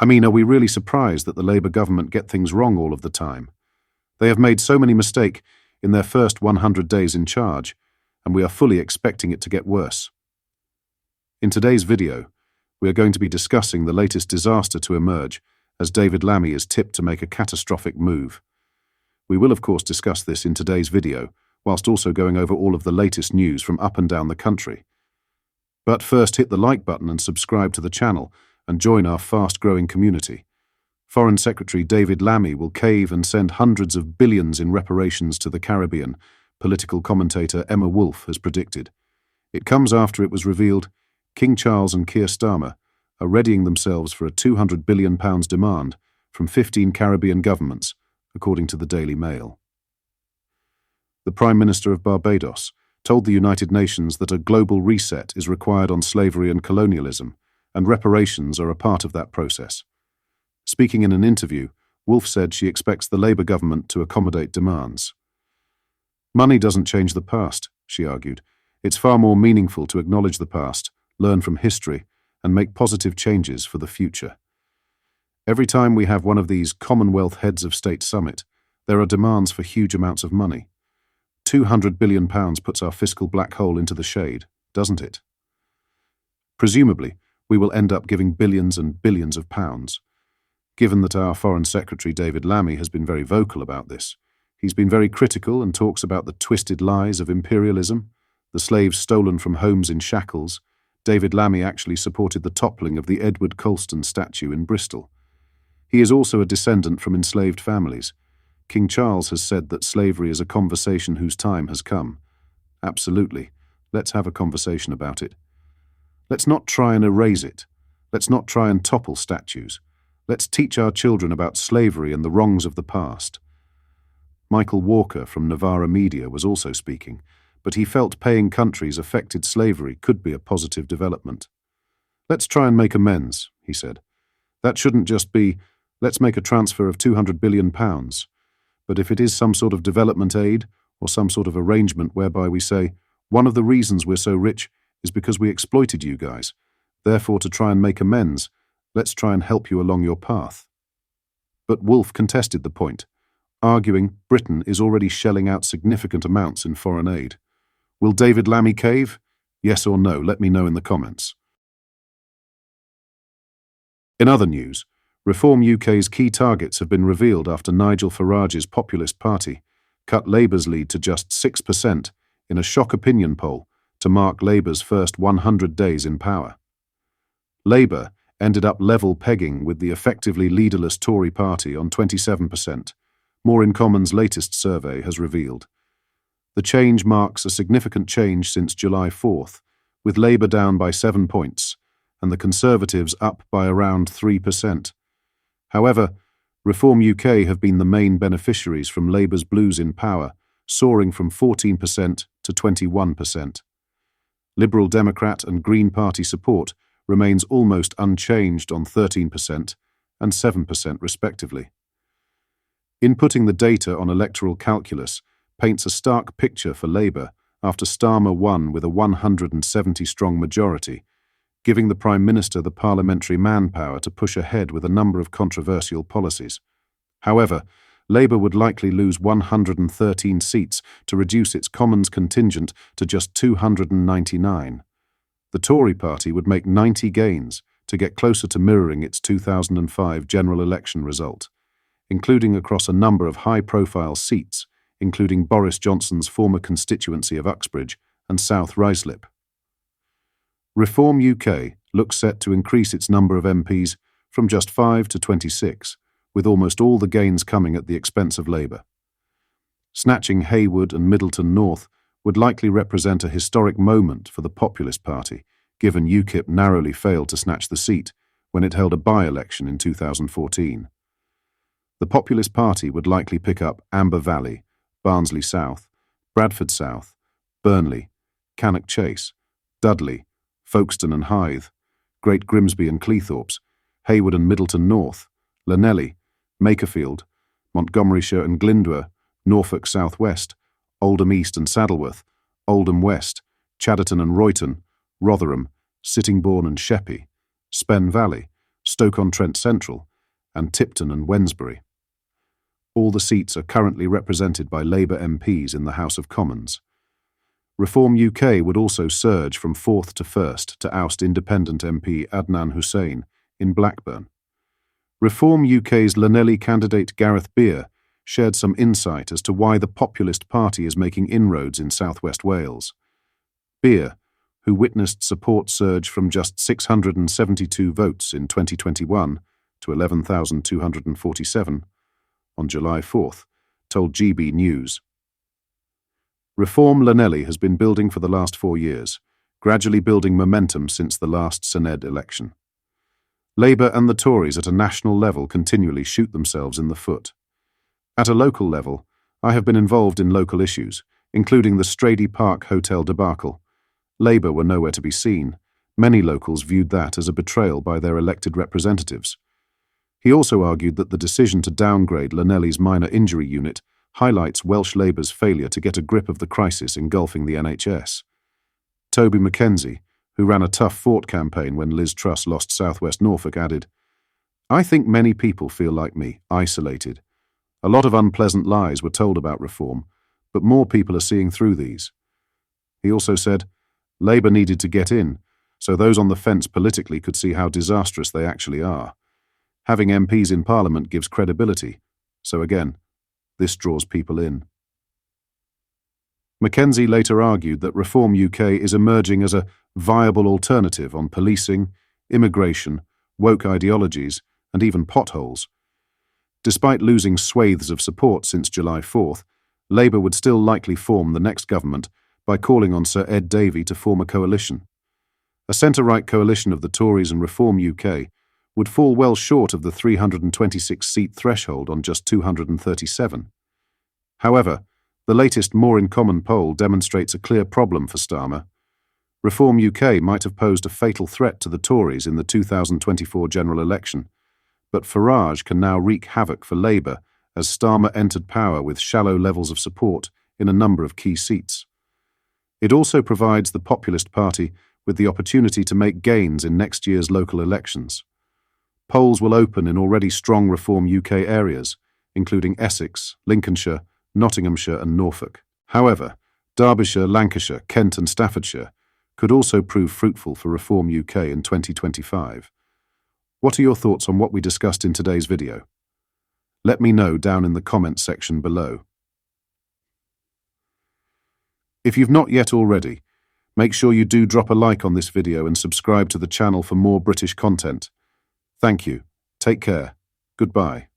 Are we really surprised that the Labour government get things wrong all of the time? They have made so many mistakes in their first 100 days in charge, and we are fully expecting it to get worse. In today's video, we are going to be discussing the latest disaster to emerge as David Lammy is tipped to make a catastrophic move. We will of course discuss this in today's video, whilst also going over all of the latest news from up and down the country. But first, hit the like button and subscribe to the channel and join our fast-growing community. Foreign Secretary David Lammy will cave and send hundreds of billions in reparations to the Caribbean, political commentator Emma Wolfe has predicted. It comes after it was revealed King Charles and Keir Starmer are readying themselves for a £200 billion demand from 15 Caribbean governments, according to the Daily Mail. The Prime Minister of Barbados told the United Nations that a global reset is required on slavery and colonialism, and reparations are a part of that process. Speaking in an interview, Wolfe said she expects the Labour government to accommodate demands. Money doesn't change the past, she argued. It's far more meaningful to acknowledge the past, learn from history, and make positive changes for the future. Every time we have one of these Commonwealth Heads of State summit, there are demands for huge amounts of money. £200 billion puts our fiscal black hole into the shade, doesn't it? Presumably, we will end up giving billions and billions of pounds. Given that our Foreign Secretary David Lammy has been very vocal about this, he's been very critical and talks about the twisted lies of imperialism, the slaves stolen from homes in shackles. David Lammy actually supported the toppling of the Edward Colston statue in Bristol. He is also a descendant from enslaved families. King Charles has said that slavery is a conversation whose time has come. Absolutely. Let's have a conversation about it. Let's not try and erase it. Let's not try and topple statues. Let's teach our children about slavery and the wrongs of the past. Michael Walker from Novara Media was also speaking, but he felt paying countries affected slavery could be a positive development. Let's try and make amends, he said. That shouldn't just be, let's make a transfer of £200 billion. But if it is some sort of development aid or some sort of arrangement whereby we say, one of the reasons we're so rich is because we exploited you guys. Therefore, to try and make amends, let's try and help you along your path. But Wolfe contested the point, arguing Britain is already shelling out significant amounts in foreign aid. Will David Lammy cave? Yes or no? Let me know in the comments. In other news, Reform UK's key targets have been revealed after Nigel Farage's Populist Party cut Labour's lead to just 6% in a shock opinion poll to mark Labour's first 100 days in power. Labour ended up level pegging with the effectively leaderless Tory party on 27%, More in Common's latest survey has revealed. The change marks a significant change since July 4th, with Labour down by 7 points and the Conservatives up by around 3%. However, Reform UK have been the main beneficiaries from Labour's blues in power, soaring from 14% to 21%. Liberal Democrat and Green Party support remains almost unchanged on 13% and 7% respectively. Inputting the data on electoral calculus paints a stark picture for Labour after Starmer won with a 170-strong majority, giving the Prime Minister the parliamentary manpower to push ahead with a number of controversial policies. However, Labour would likely lose 113 seats to reduce its Commons contingent to just 299. The Tory party would make 90 gains to get closer to mirroring its 2005 general election result, including across a number of high-profile seats, including Boris Johnson's former constituency of Uxbridge and South Ruislip. Reform UK looks set to increase its number of MPs from just 5 to 26, with almost all the gains coming at the expense of Labour. Snatching Haywood and Middleton North would likely represent a historic moment for the Populist Party, given UKIP narrowly failed to snatch the seat when it held a by-election in 2014. The Populist Party would likely pick up Amber Valley, Barnsley South, Bradford South, Burnley, Cannock Chase, Dudley, Folkestone and Hythe, Great Grimsby and Cleethorpes, Haywood and Middleton North, Llanelli, Makerfield, Montgomeryshire and Glyndwr, Norfolk South West, Oldham East and Saddleworth, Oldham West, Chadderton and Royton, Rotherham, Sittingbourne and Sheppey, Spen Valley, Stoke-on-Trent Central, and Tipton and Wednesbury. All the seats are currently represented by Labour MPs in the House of Commons. Reform UK would also surge from 4th to 1st to oust independent MP Adnan Hussain in Blackburn. Reform UK's Llanelli candidate Gareth Beer shared some insight as to why the populist party is making inroads in South West Wales. Beer, who witnessed support surge from just 672 votes in 2021 to 11,247 on July 4th, told GB News. Reform Llanelli has been building for the last 4 years, gradually building momentum since the last Senedd election. Labour and the Tories at a national level continually shoot themselves in the foot. At a local level, I have been involved in local issues, including the Strady Park Hotel debacle. Labour were nowhere to be seen. Many locals viewed that as a betrayal by their elected representatives. He also argued that the decision to downgrade Llanelli's minor injury unit highlights Welsh Labour's failure to get a grip of the crisis engulfing the NHS. Toby Mackenzie, who ran a tough fought campaign when Liz Truss lost South West Norfolk, added, "I think many people feel like me, isolated. A lot of unpleasant lies were told about reform, but more people are seeing through these." He also said, "Labour needed to get in, so those on the fence politically could see how disastrous they actually are. Having MPs in Parliament gives credibility, so again, this draws people in." Mackenzie later argued that Reform UK is emerging as a viable alternative on policing, immigration, woke ideologies, and even potholes. Despite losing swathes of support since July 4th, Labour would still likely form the next government by calling on Sir Ed Davey to form a coalition. A centre-right coalition of the Tories and Reform UK would fall well short of the 326-seat threshold on just 237. However, the latest More in Common poll demonstrates a clear problem for Starmer. Reform UK might have posed a fatal threat to the Tories in the 2024 general election, but Farage can now wreak havoc for Labour as Starmer entered power with shallow levels of support in a number of key seats. It also provides the populist party with the opportunity to make gains in next year's local elections. Polls will open in already strong Reform UK areas, including Essex, Lincolnshire, Nottinghamshire and Norfolk. However, Derbyshire, Lancashire, Kent and Staffordshire could also prove fruitful for Reform UK in 2025. What are your thoughts on what we discussed in today's video? Let me know down in the comments section below. If you've not yet already, make sure you do drop a like on this video and subscribe to the channel for more British content. Thank you. Take care. Goodbye.